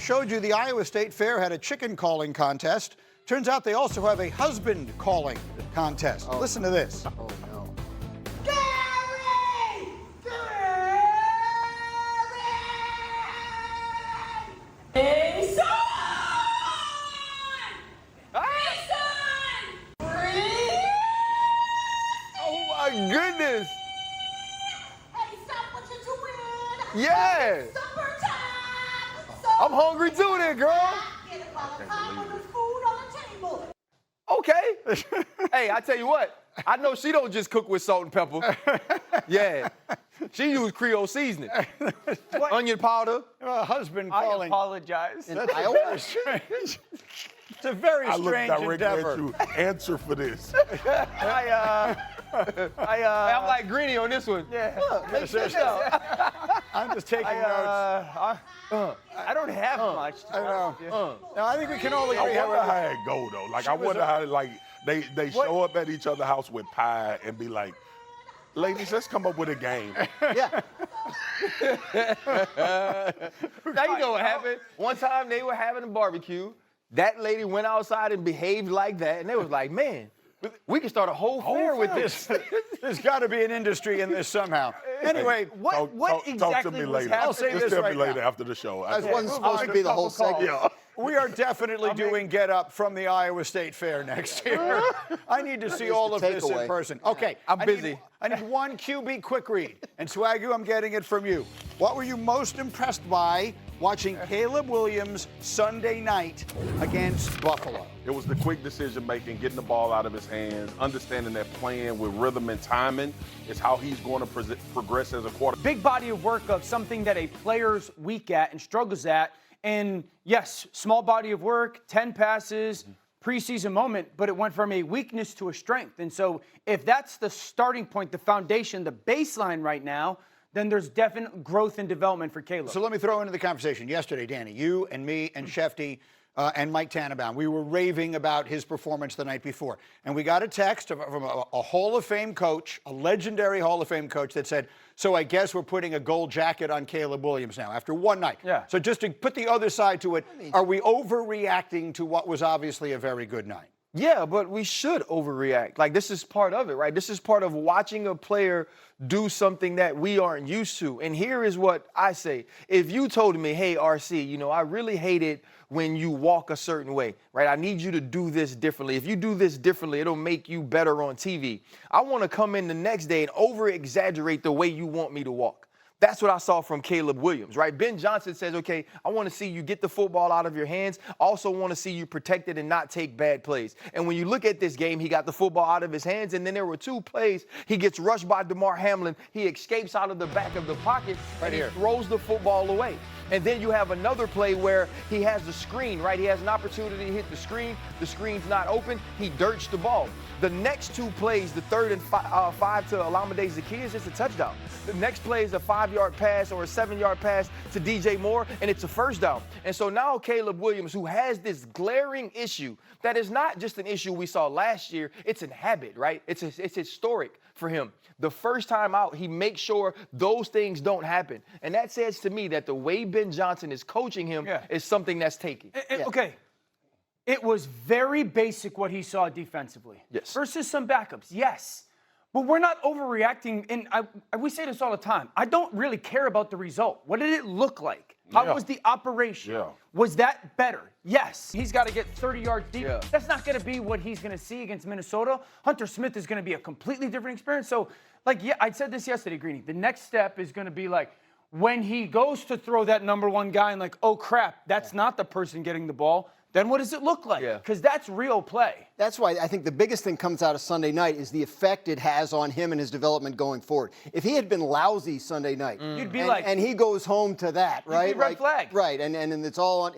showed you the Iowa State Fair had a chicken calling contest. Turns out they also have a husband calling contest. Listen to this. Oh, no. Gary! Gary! Hey, son! Hey, son! Oh, my goodness. Hey, stop what you're doing! Yeah. Supper time! I'm hungry too then, girl. Get about time with the food on the table. Okay. Hey, I tell you what. I know she don't just cook with salt and pepper. Yeah. She used Creole seasoning. Onion powder. Husband I calling. apologize. That's very strange. It's a very I look strange directly endeavor. at you. Answer for this. I'm like Greeny on this one. Yeah. Make sure I'm just taking notes. I don't have much. I know. Now, I think we can all agree. I wonder however, how it go though. Like I was wonder a- how like they show up at each other's house with pie and be like, ladies, let's come up with a game. Yeah. Now you know what happened. One time they were having a barbecue. That lady went outside and behaved like that, and they was like, man, we can start a whole fair with this. There's got to be an industry in this somehow. Anyway, Talk to exactly me was later. I'll say Just this tell right me later now. after the show. That's Okay. one's supposed to be the whole segment. Yeah. we are definitely doing Get Up from the Iowa State Fair next year. I need to see all of this in takeaway. person. Okay, I'm I busy. Need, I need one QB quick read. And Swagoo, I'm getting it from you. What were you most impressed by watching Caleb Williams Sunday night against Buffalo? It was the quick decision making, getting the ball out of his hands, understanding that playing with rhythm and timing is how he's going to progress as a quarterback. Big body of work of something that a player's weak at and struggles at. And yes, small body of work, 10 passes, preseason moment, but it went from a weakness to a strength. And so if that's the starting point, the foundation, the baseline right now, then there's definite growth and development for Caleb. So let me throw into the conversation. Yesterday, Danny, you and me and Shefty and Mike Tannenbaum, we were raving about his performance the night before. And we got a text from a Hall of Fame coach, a legendary Hall of Fame coach that said, so I guess we're putting a gold jacket on Caleb Williams now after one night. Yeah. So just to put the other side to it, are we overreacting to what was obviously a very good night? Yeah, but we should overreact. Like, this is part of it, right? This is part of watching a player do something that we aren't used to. And here is what I say. If you told me, hey, RC, you know, I really hate it when you walk a certain way, right? I need you to do this differently. If you do this differently, it'll make you better on TV. I want to come in the next day and over-exaggerate the way you want me to walk. That's what I saw from Caleb Williams, right? Ben Johnson says, okay, I want to see you get the football out of your hands. I also want to see you protect it and not take bad plays. And when you look at this game, he got the football out of his hands, and then there were two plays. He gets rushed by DeMar Hamlin. He escapes out of the back of the pocket, and he throws the football away. And then you have another play where he has the screen, right? He has an opportunity to hit the screen. The screen's not open. He dirts the ball. The next two plays, the third and five to Alameda Zaccheaus, it's a touchdown. The next play is a 5-yard pass or a 7-yard pass to DJ Moore, and it's a first down. And so now Caleb Williams, who has this glaring issue that is not just an issue we saw last year, it's a habit, right? It's historic for him. The first time out, he makes sure those things don't happen. And that says to me that the way Ben Johnson is coaching him is something that's taking. Okay. It was very basic what he saw defensively. Yes. Versus some backups, yes. But we're not overreacting, and we say this all the time. I don't really care about the result. What did it look like? How was the operation? Yeah. Was that better? Yes. He's got to get 30 yards deep. Yeah. That's not going to be what he's going to see against Minnesota. Hunter Smith is going to be a completely different experience. So, I said this yesterday, Greeny. The next step is going to be like, when he goes to throw that number one guy and like, oh, crap, that's not the person getting the ball, then what does it look like? Because that's real play. That's why I think the biggest thing comes out of Sunday night is the effect it has on him and his development going forward. If he had been lousy Sunday night, You'd be and he goes home to that, right? be red flag. Right, and it's all on.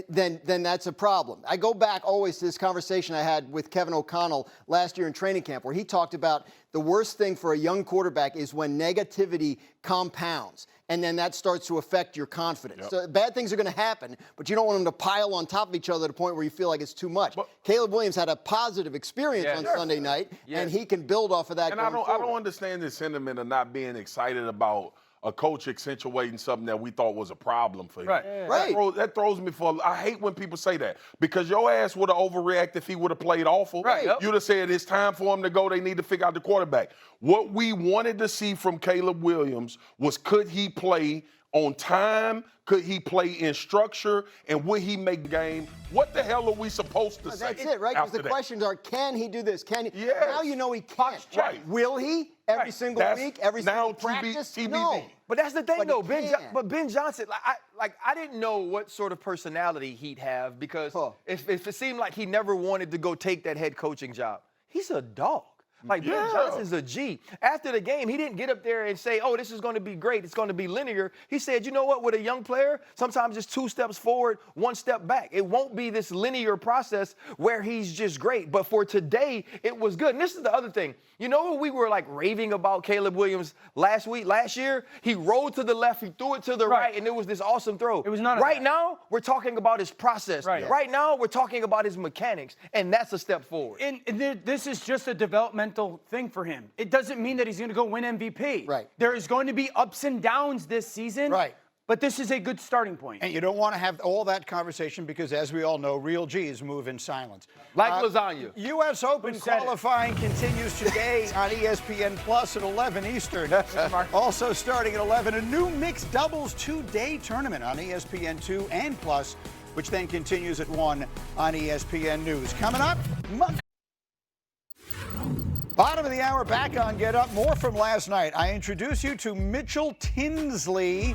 Then that's a problem. I go back always to this conversation I had with Kevin O'Connell last year in training camp, where he talked about the worst thing for a young quarterback is when negativity compounds, and then that starts to affect your confidence. So bad things are going to happen, but you don't want them to pile on top of each other to the point where you feel like it's too much. Caleb Williams had a positive experience on Sunday night, and he can build off of that. And going I don't forward. understand this sentiment of not being excited about a coach accentuating something that we thought was a problem for him. Right. Right. That throws me for. I hate when people say that because your ass would have overreacted if he would have played awful. Right. Yep. You'd have said it's time for him to go. They need to figure out the quarterback. What we wanted to see from Caleb Williams was could he play on time? Could he play in structure? And would he make the game? What the hell are we supposed to say? That's it, right? Because after the that? questions are, can he do this? Can he? Yes. Now you know he can't. Right. Will he? Every Right. single That's week, every now single practice? TBD. No. But that's the thing, But he though. can. Ben Johnson, I didn't know what sort of personality he'd have because if it seemed like he never wanted to go take that head coaching job, he's a dog. Like Ben Johnson's a G. After the game, he didn't get up there and say, "Oh, this is going to be great. It's going to be linear." He said, "You know what? With a young player, sometimes it's 2 steps forward, 1 step back. It won't be this linear process where he's just great. But for today, it was good." And this is the other thing. You know what we were like raving about Caleb Williams last year? He rolled to the left, he threw it to the right, and it was this awesome throw. It was none of right that. now, we're talking about his process. Right now, we're talking about his mechanics, and that's a step forward. And this is just a developmental thing for him. It doesn't mean that he's going to go win MVP. Right. There is going to be ups and downs this season. Right. But this is a good starting point. And you don't want to have all that conversation because, as we all know, real G's move in silence. Like lasagna. U.S. Open said it? qualifying continues today on ESPN Plus at 11 Eastern. Also starting at 11, a new mixed doubles 2-day tournament on ESPN2 and Plus, which then continues at 1 on ESPN News. Coming up, bottom of the hour, back on Get Up. More from last night. I introduce you to Mitchell Tinsley.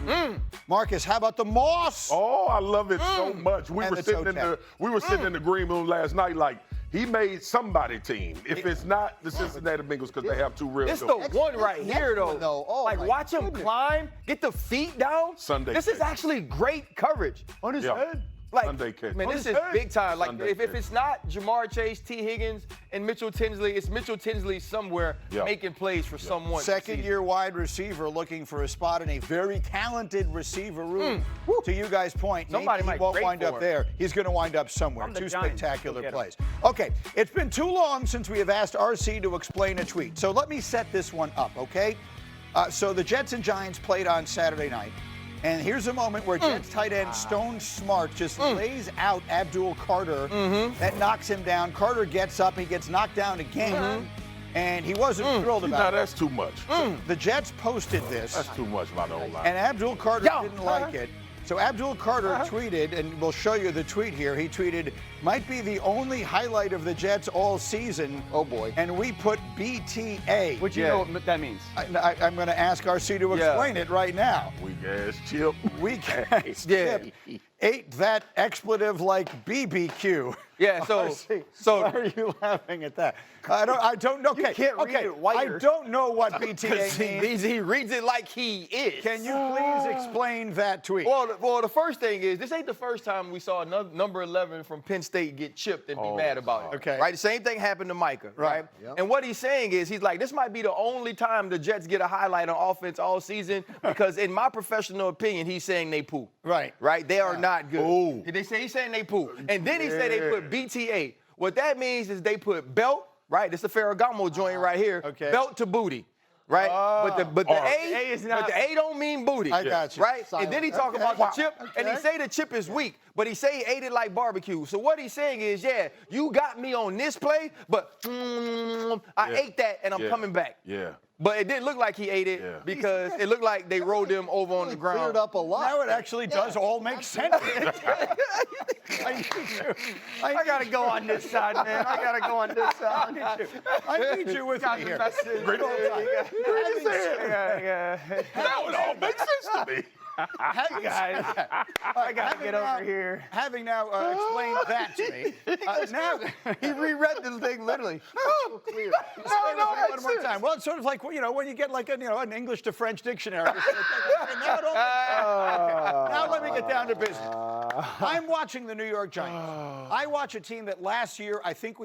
Marcus, how about the Moss? Oh, I love it so much. We And were the sitting toe in tap. the green room last night like he made somebody team. If it's not the Cincinnati Bengals because they have 2 real This good the ones. one right next here, one, though. Oh, like my watch him goodness. climb, get the feet down. Sunday This is catch. actually great coverage. On his Yeah. head? Like, Sunday catch. man, On this his is head. big time. Like, Sunday if catch. it's not Jamar Chase, T. Higgins, and Mitchell Tinsley, it's Mitchell Tinsley somewhere Yeah. making plays for someone. this season. Second-year wide receiver looking for a spot in a very talented receiver room. To you guys' point, Somebody maybe might he won't break wind for up him. there. He's going to wind up somewhere. I'm the 2 Giants. spectacular Go get him. plays. Okay, it's been too long since we have asked RC to explain a tweet. So let me set this one up, okay? So the Jets and Giants played on Saturday night. And here's a moment where Jets tight end Stone Smart just lays out Abdul Carter. That knocks him down. Carter gets up. He gets knocked down again. And he wasn't thrilled Now about it. that's too much. The Jets posted this, That's too much by the whole line. and Abdul Carter didn't like it. So Abdul Carter tweeted, and we'll show you the tweet here. He tweeted, "Might be the only highlight of the Jets all season." Oh, boy. And we put BTA. Which you know what that means. I'm going to ask RC to explain it right now. Weak ass chip. Weak ass Chip ate that expletive like BBQ. Yeah, so- RC, so- why are you laughing at that? I don't know. Okay, can't read okay. it whiter. I don't know what BTA means. he reads it like he is. Can you please explain that tweet? Well, the first thing is, this ain't the first time we saw another number 11 from Penn State get chipped and be mad about it. Okay. Right? The same thing happened to Micah, right? Yep. And what he's saying is, he's like, this might be the only time the Jets get a highlight on offense all season because, in my professional opinion, he's saying they poo. Right. Right? They are not good. Ooh. He's saying they poo. And then he said they put BTA. What that means is they put belt, right? This is a Ferragamo joint right here. Okay. Belt to booty. Right? But the A is not- but the A don't mean booty. I got you. Right? And then he talk Okay. about the chip, and he Okay. say the chip is weak, but he say he ate it like barbecue. So what he's saying is, yeah, you got me on this play, but I ate that and I'm Yeah. coming back. Yeah. But it didn't look like he ate it Yeah. because it looked like they rolled him over on the ground. Cleared up a lot. Now it actually does all make sense. I gotta go on this side, man. I gotta go on this side. I need you with me here. Great all time. That would all make sense to me. Guys, I gotta get over here. Having now explained that to me, now He reread the thing literally. explain it to me one more time. Well, it's sort of like when you get like an English to French dictionary. Now, it all makes sense. Now let me get down to business. I'm watching the New York Giants. I watch a team that last year I think we